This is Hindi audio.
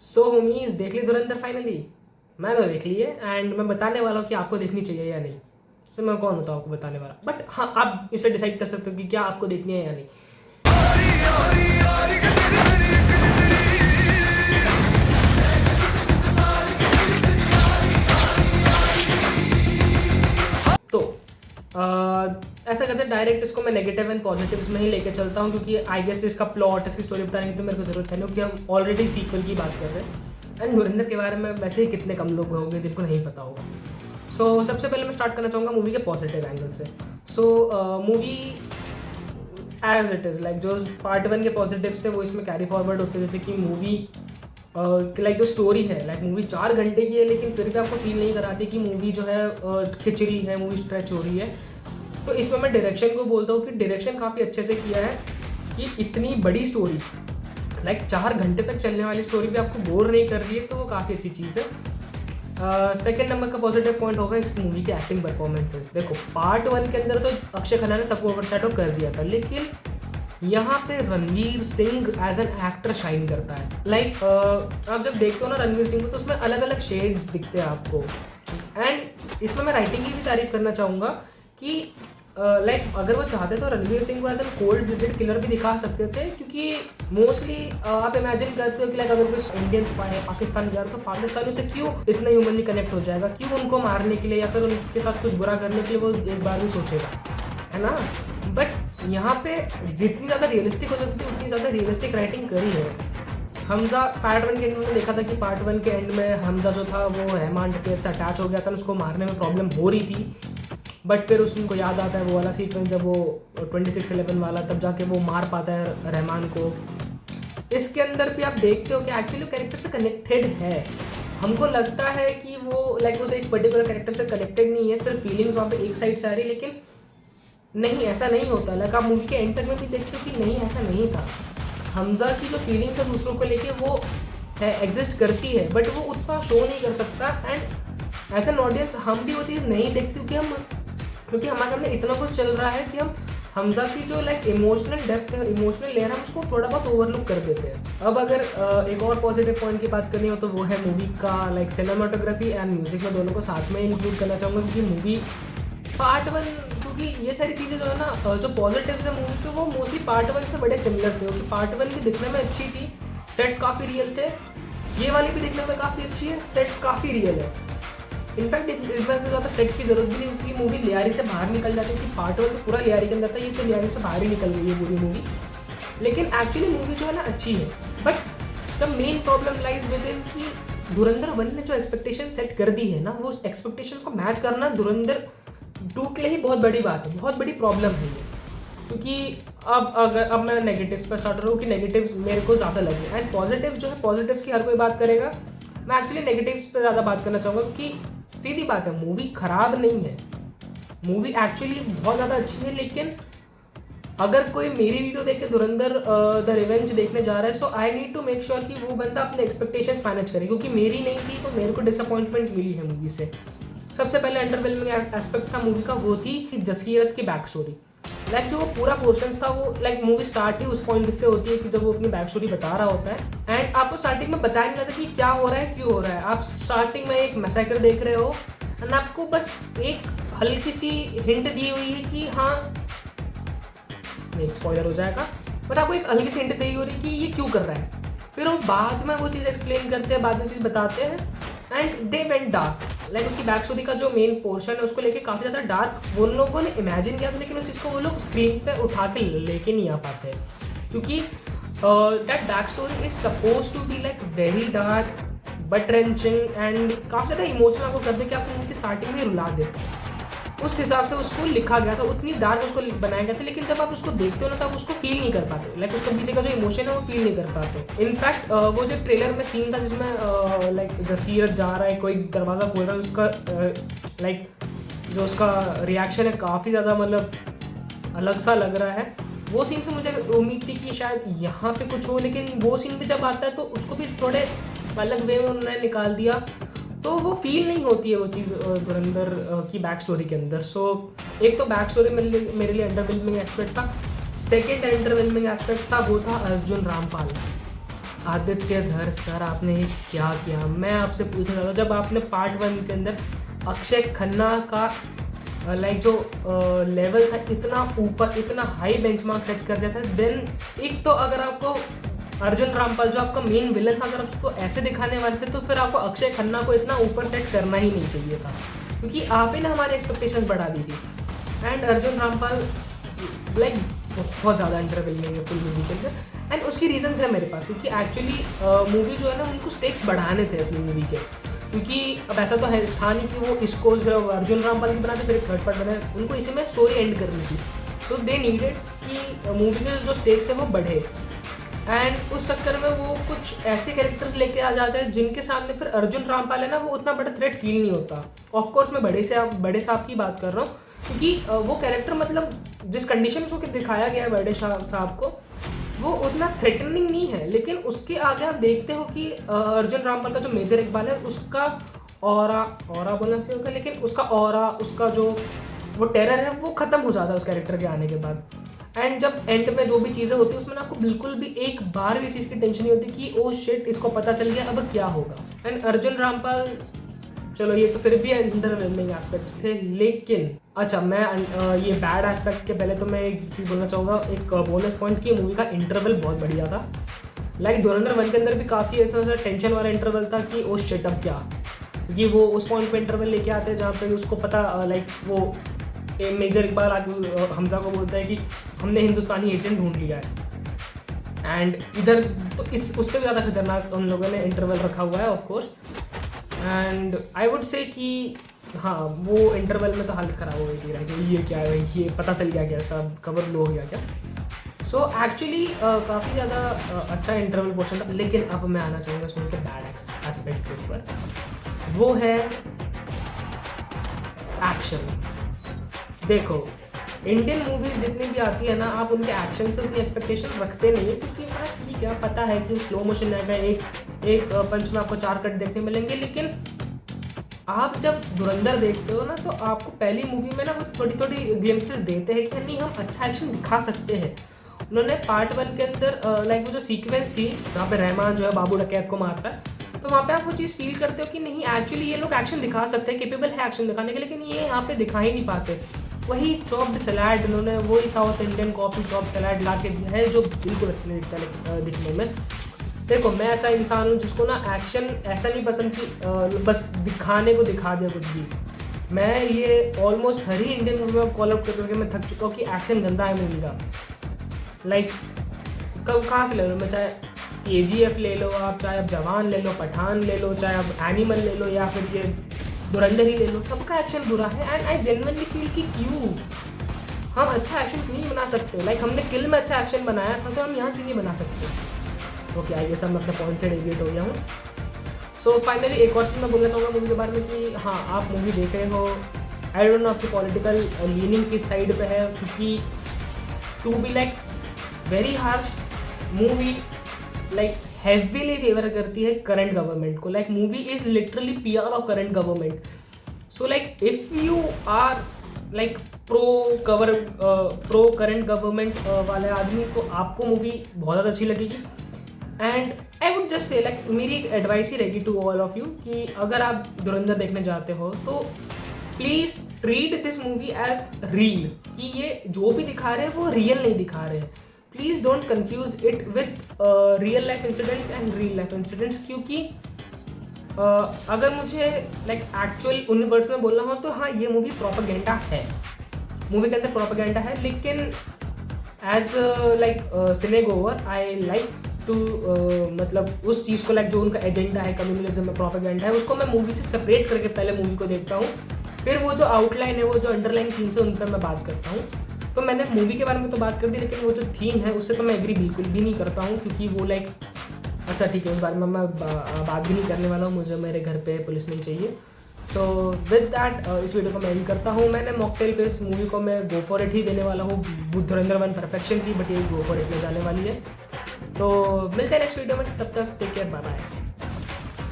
सो होमीज देख ली धुरंधर फाइनली? मैं तो देख ली है एंड मैं बताने वाला हूँ कि आपको देखनी चाहिए या नहीं। सो मैं कौन होता हूँ आपको बताने वाला, बट हाँ आप इसे डिसाइड कर सकते हो कि क्या आपको देखनी है या नहीं। तो ऐसा करते हैं, डायरेक्ट इसको मैं नेगेटिव एंड पॉजिटिव्स में ही लेके चलता हूँ, क्योंकि आई गेस इसका प्लॉट, इसकी स्टोरी बताने की तो मेरे को ज़रूरत है नहीं, क्योंकि हम ऑलरेडी सीक्वल की बात कर रहे हैं एंड धुरंधर के बारे में वैसे ही कितने कम लोग होंगे जिनको नहीं पता होगा। सो सबसे पहले मैं स्टार्ट करना चाहूँगा मूवी के पॉजिटिव एंगल से। So movie as it is, like जो पार्ट 1 के पॉजिटिव्स थे वो इसमें कैरी फॉरवर्ड होते हैं। जैसे कि मूवी लाइक जो स्टोरी है, लाइक मूवी 4 घंटे की है लेकिन फिर भी आपको फील नहीं कराती कि मूवी जो है खिचड़ी है, मूवी स्ट्रेच हो रही है। तो इसमें मैं डायरेक्शन को बोलता हूँ कि डायरेक्शन काफ़ी अच्छे से किया है कि इतनी बड़ी स्टोरी, लाइक 4 घंटे तक चलने वाली स्टोरी भी आपको बोर नहीं कर रही है, तो वो काफ़ी अच्छी चीज़ है। सेकेंड नंबर का पॉजिटिव पॉइंट होगा इस मूवी के एक्टिंग परफॉर्मेंसेस। देखो पार्ट 1 के अंदर तो अक्षय खन्ना ने सबको ओवरशैडो कर दिया था, लेकिन यहाँ पे Ranveer Singh as an actor shine करता है। लाइक आप जब देखते हो ना रणवीर सिंह को, तो उसमें अलग अलग शेड्स दिखते हैं आपको। एंड इसमें मैं राइटिंग की भी तारीफ करना चाहूँगा कि लाइक अगर वो चाहते तो रणवीर सिंह को as an cold blooded killer भी दिखा सकते थे, क्योंकि मोस्टली आप इमेजिन करते हो कि लाइक अगर कोई इंडियन स्पाई है पाकिस्तान जा रहा है तो पाकिस्तानी से क्यों इतना ह्यूमनली कनेक्ट हो जाएगा, क्यों उनको मारने के लिए या फिर उनके साथ कुछ बुरा करने के लिए वो एक बार भी सोचेगा, है ना। बट यहाँ पे जितनी ज़्यादा रियलिस्टिक हो सकती है उतनी ज़्यादा रियलिस्टिक राइटिंग करी है। हमजा पार्ट 1 के एंड में देखा था कि पार्ट 1 के एंड में हमजा जो था वो रहमान टकेत से अटैच हो गया था, उसको मारने में प्रॉब्लम हो रही थी। बट फिर उसको याद आता है वो वाला सीक्वेंस जब वो 26/11 वाला, तब जाके वो मार पाता है रहमान को। इसके अंदर भी आप देखते हो कि एक्चुअली कैरेक्टर से कनेक्टेड है। हमको लगता है कि वो लाइक उसे एक पर्टिकुलर कैरेक्टर से कनेक्टेड नहीं है, सिर्फ फीलिंग्स वहाँ पे एक साइड से आ रही, लेकिन नहीं ऐसा नहीं होता। लाइक आप मूवी के एंड तक में भी देखते हो कि नहीं ऐसा नहीं था। हमजा की जो फीलिंग्स है दूसरों को लेके वो एग्जिस्ट करती है, बट वो उतना शो नहीं कर सकता। एंड एज एन ऑडियंस हम भी वो चीज़ नहीं देखते क्योंकि हमारे सामने इतना कुछ चल रहा है कि हम हमजा की जो लाइक इमोशनल डेप्थ है, इमोशनल लेयर, हम उसको थोड़ा बहुत ओवरलुक कर देते हैं। अब अगर एक और पॉजिटिव पॉइंट की बात करनी हो तो वो है मूवी का लाइक सिनेमाटोग्राफी एंड म्यूजिक, में दोनों को साथ में इंक्लूड करना चाहूँगा, क्योंकि मूवी पार्ट 1, क्योंकि ये सारी चीज़ें जो है ना जो पॉजिटिव्स है मूवी के, वो मोस्टली पार्ट 1 से बड़े सिमिलर थे। क्योंकि पार्ट 1 भी दिखने में अच्छी थी, सेट्स काफ़ी रियल थे, ये वाली भी दिखने में काफ़ी अच्छी है, सेट्स काफ़ी रियल है। इनफैक्ट इसमें तो ज़्यादा सेट्स की जरूरत भी नहीं, क्योंकि मूवी लियारी से बाहर निकल जाती है। कि पार्ट 1 तो पूरा लियारी के अंदर था, ये तो लियारी से बाहर ही निकल गई है पूरी मूवी। लेकिन एक्चुअली मूवी जो है ना अच्छी है, but the main problem lies with in कि धुरंधर 1 ने जो एक्सपेक्टेशन सेट कर दी है ना, वो एक्सपेक्टेशंस को मैच करना धुरंधर 2 के लिए ही बहुत बड़ी बात है, बहुत बड़ी प्रॉब्लम है ये। क्योंकि अब मैं नेगेटिव्स पर स्टार्ट करूँ कि नेगेटिव्स मेरे को ज़्यादा लगे, एंड पॉजिटिव जो है, पॉजिटिव्स की हर कोई बात करेगा, मैं एक्चुअली नेगेटिव्स पर ज़्यादा बात करना चाहूँगा। क्योंकि सीधी बात है, मूवी ख़राब नहीं है, मूवी एक्चुअली बहुत ज़्यादा अच्छी है। लेकिन अगर कोई मेरी वीडियो देख के धुरंधर द रिवेंज देखने जा रहा है, so I need to make sure कि वो बंदा अपने एक्सपेक्टेशंस मैनेज करे, क्योंकि मेरी नहीं थी तो मेरे को डिसअपॉइंटमेंट मिली है मूवी से। सबसे पहले अंडरवेलमिंग एस्पेक्ट था मूवी का, वो थी कि जसीरत की बैक स्टोरी। लाइक जो पूरा पोर्शन था वो लाइक मूवी स्टार्ट ही उस पॉइंट से होती है कि जब वो अपनी बैक स्टोरी बता रहा होता है, एंड आपको स्टार्टिंग में बताया नहीं जाता कि क्या हो रहा है, क्यों हो रहा है। आप स्टार्टिंग में एक मैसेकर देख रहे हो एंड आपको बस एक हल्की सी हिंट दी हुई है कि हाँ, नहीं स्पॉइलर हो जाएगा, बट आपको एक हल्की सी हिंट दी हो रही है कि ये क्यों कर रहा है। फिर वो बाद में वो चीज़ एक्सप्लेन करते हैं, बाद में चीज़ बताते हैं and they went dark. Like उसकी बैक स्टोरी का जो मेन पोर्शन है उसको लेके काफ़ी ज़्यादा डार्क वो लोगों ने इमेजिन किया था, लेकिन उस चीज़ को वो लोग स्क्रीन पे उठा के लेके नहीं आ पाते, क्योंकि that back story is suppose to be like very dark but wrenching and काफ़ी ज़्यादा इमोशनल आपको कर दे कि आपको उनकी स्टार्टिंग में रुला दे। उस हिसाब से उसको लिखा गया था, उतनी डार्क उसको बनाया गया था, लेकिन जब आप उसको देखते हो ना तब उसको फील नहीं कर पाते। लाइक उसके पीछे का जो इमोशन है वो फील नहीं कर पाते। इनफैक्ट वो जो ट्रेलर में सीन था जिसमें लाइक जसीरत जा रहा है, कोई दरवाज़ा खोल रहा है, उसका लाइक जो उसका रिएक्शन है काफ़ी ज़्यादा मतलब अलग सा लग रहा है। वो सीन से मुझे उम्मीद थी कि शायद यहाँ पे कुछ हो, लेकिन वो सीन भी जब आता है तो उसको भी थोड़े अलग वे में उन्होंने निकाल दिया, तो वो फील नहीं होती है वो चीज़ धुरंधर की बैक स्टोरी के अंदर। सो एक तो बैक स्टोरी मेरे लिए अंडरवेलमिंग एस्पेक्ट था। सेकेंड अंडरवेलमिंग एस्पेक्ट था वो था अर्जुन रामपाल। आदित्य धर सर, आपने ये क्या किया? मैं आपसे पूछना चाहता हूँ, जब आपने पार्ट 1 के अंदर अक्षय खन्ना का लाइक जो लेवल था इतना ऊपर, इतना हाई बेंचमार्क सेट कर दिया था, देन एक तो अगर आपको अर्जुन रामपाल जो आपका मेन विलन था, अगर आप उसको ऐसे दिखाने वाले थे तो फिर आपको अक्षय खन्ना को इतना ऊपर सेट करना ही नहीं चाहिए था, क्योंकि आप ही ने हमारी एक्सपेक्टेशंस बढ़ा दी थी। एंड अर्जुन रामपाल लाइक बहुत ज़्यादा इंटरवेलिंग है फुल मूवी के अंदर, एंड उसकी रीजंस है मेरे पास, क्योंकि एक्चुअली मूवी जो है ना उनको स्टेक्स बढ़ाने थे अपनी मूवी के, क्योंकि अब ऐसा तो है था नहीं कि वो इसको अर्जुन रामपाल की बनाते फिर थर्ड पार्ट बनाए, उनको इसी में स्टोरी एंड करनी थी। सो दे नीडेड कि मूवी में जो स्टेक्स है वो बढ़े, एंड उस चक्कर में वो कुछ ऐसे कैरेक्टर्स लेके आ जाते हैं जिनके सामने फिर अर्जुन रामपाल है ना वो उतना बड़ा थ्रेट फील नहीं होता। ऑफकोर्स मैं बड़े साहब की बात कर रहा हूँ, क्योंकि वो कैरेक्टर मतलब जिस कंडीशन में उसको दिखाया गया है बड़े साहब को, वो उतना थ्रेटनिंग नहीं है, लेकिन उसके आगे आप देखते हो कि अर्जुन रामपाल का जो मेजर इकबाल है उसका ऑरा बोलना सही होगा, लेकिन उसका ऑरा, उसका जो वो टेरर है वो ख़त्म हो जाता है उस कैरेक्टर के आने के बाद। एंड जब एंड में जो भी चीज़ें होती है उसमें आपको बिल्कुल भी एक बार भी चीज़ की टेंशन नहीं होती कि ओ शिट इसको पता चल गया अब क्या होगा। एंड अर्जुन रामपाल, चलो ये तो फिर भी अंडरवेलमिंग एस्पेक्ट्स थे, लेकिन अच्छा मैं ये बैड एस्पेक्ट के पहले तो मैं एक चीज़ बोलना चाहूँगा, एक बोनस पॉइंट की मूवी का इंटरवल बहुत बढ़िया था। लाइक धुरंधर 1 के अंदर भी काफ़ी ऐसा टेंशन वाला इंटरवल था कि ओ शिट अब क्या, क्योंकि वो उस पॉइंट पे इंटरवल लेके आते हैं जहाँ पे उसको पता लाइक वो मेजर इकबाल आके हमजा को बोलता है कि हमने हिंदुस्तानी एजेंट ढूंढ लिया है, एंड इधर तो उससे भी ज़्यादा खतरनाक उन लोगों ने इंटरवल रखा हुआ है of course. And I would say कि हाँ वो इंटरवल में तो हालत ख़राब हो गई थी, कि ये क्या है, ये पता चल गया क्या, सब कवर लो हो गया क्या। सो एक्चुअली काफ़ी ज़्यादा अच्छा इंटरवल पोर्शन था, लेकिन अब मैं आना चाहूँगा इसमें के बैड एस्पेक्ट के ऊपर, वो है एक्शन। देखो इंडियन मूवीज जितनी भी आती है ना, आप उनके एक्शन से उतनी एक्सपेक्टेशन रखते नहीं है, क्योंकि हाँ ठीक है पता है कि स्लो मोशन आएगा, एक पंच में आपको 4 कट देखने मिलेंगे, लेकिन आप जब धुरंधर देखते हो ना तो आपको पहली मूवी में ना वो थोड़ी थोड़ी ग्लिम्पसेस देते हैं कि नहीं हम अच्छा एक्शन दिखा सकते हैं। उन्होंने पार्ट 1 के अंदर लाइक वो जो सीक्वेंस थी जहाँ पे रहमान जो है बाबू डकैत को मारता है, तो वहाँ पे आप वो चीज़ फील करते हो कि नहीं एक्चुअली ये लोग एक्शन दिखा सकते हैं, केपेबल है एक्शन दिखाने के, लेकिन ये यहाँ पे दिखा ही नहीं पाते। वही चॉप्ड सलाड, उन्होंने वही south Indian coffee chop salad ला के दिया है जो बिल्कुल अच्छा नहीं दिखता दिखने में। देखो मैं ऐसा इंसान हूँ जिसको ना एक्शन ऐसा नहीं पसंद कि बस दिखाने को दिखा दिया कुछ भी। मैं ये ऑलमोस्ट हर ही इंडियन मूवी में कॉल आउट करके मैं थक चुका हूँ कि एक्शन गंदा है मूवी का। लाइक कहाँ से ले लो, मैं चाहे KGF ले लो आप, चाहे आप जवान ले लो, पठान ले लो, चाहे आप एनिमल ले लो, या फिर ये धुरंधर ही ले लो, सबका एक्शन बुरा है। एंड आई जेन्युइनली फील कि क्यों हम अच्छा एक्शन क्यों नहीं बना सकते। लाइक हमने किल में अच्छा एक्शन बनाया था तो हम यहाँ क्यों नहीं बना सकते। ओके आई गेस मैं अपने पॉइंट से डेविएट हो गया हूँ। सो फाइनली एक और चीज़ मैं बोलना चाहूँगा मूवी के बारे में कि हाँ आप मूवी देख रहे हो, आई डोंट नो आपकी पॉलिटिकल लीनिंग किस साइड पे है, क्योंकि to be like very harsh movie like heavily favour करती है करंट गवर्नमेंट को। Like movie is literally PR of current government. So like if you are like pro current government वाले आदमी तो आपको मूवी बहुत ज़्यादा अच्छी लगेगी। And I would just say like मेरी एक एडवाइस ही रहेगी टू ऑल ऑफ यू कि अगर आप धुरंधर देखने जाते हो तो please treat this movie as real, कि ये जो भी दिखा रहे हैं वो रियल नहीं दिखा रहे हैं। Please don't confuse it with real life incidents and real life incidents, क्योंकि अगर मुझे लाइक एक्चुअल उन वर्ड्स में बोलना हो तो हाँ ये मूवी प्रोपेगेंडा है, मूवी के अंदर प्रोपेगेंडा है, लेकिन एज लाइक सिनेगोवर आई लाइक टू मतलब उस चीज़ को लाइक जो उनका एजेंडा है कम्युनलिज्म में प्रोपेगेंडा है उसको मैं मूवी से सेपरेट करके पहले मूवी को देखता हूँ, फिर वो जो आउटलाइन है वो जो अंडरलाइन थीम्स है उन पर मैं बात करता हूँ। तो मैंने मूवी के बारे में तो बात कर दी, लेकिन वो जो थीम है उससे तो मैं एग्री बिल्कुल भी नहीं करता हूँ, क्योंकि वो लाइक अच्छा ठीक है उस बारे में मैं बात भी नहीं करने वाला हूँ, मुझे मेरे घर पे पुलिसमैन चाहिए। सो विद दैट इस वीडियो को मैं एंड करता हूँ। मैंने मॉकटेल पे इस मूवी को मैं गो फॉर इट ही देने वाला हूँ। धुरंधर 1 परफेक्शन थी बट ये गो फॉर इट में जाने वाली है। तो मिलते हैं नेक्स्ट वीडियो में, तब तक टेक केयर, बाय बाय।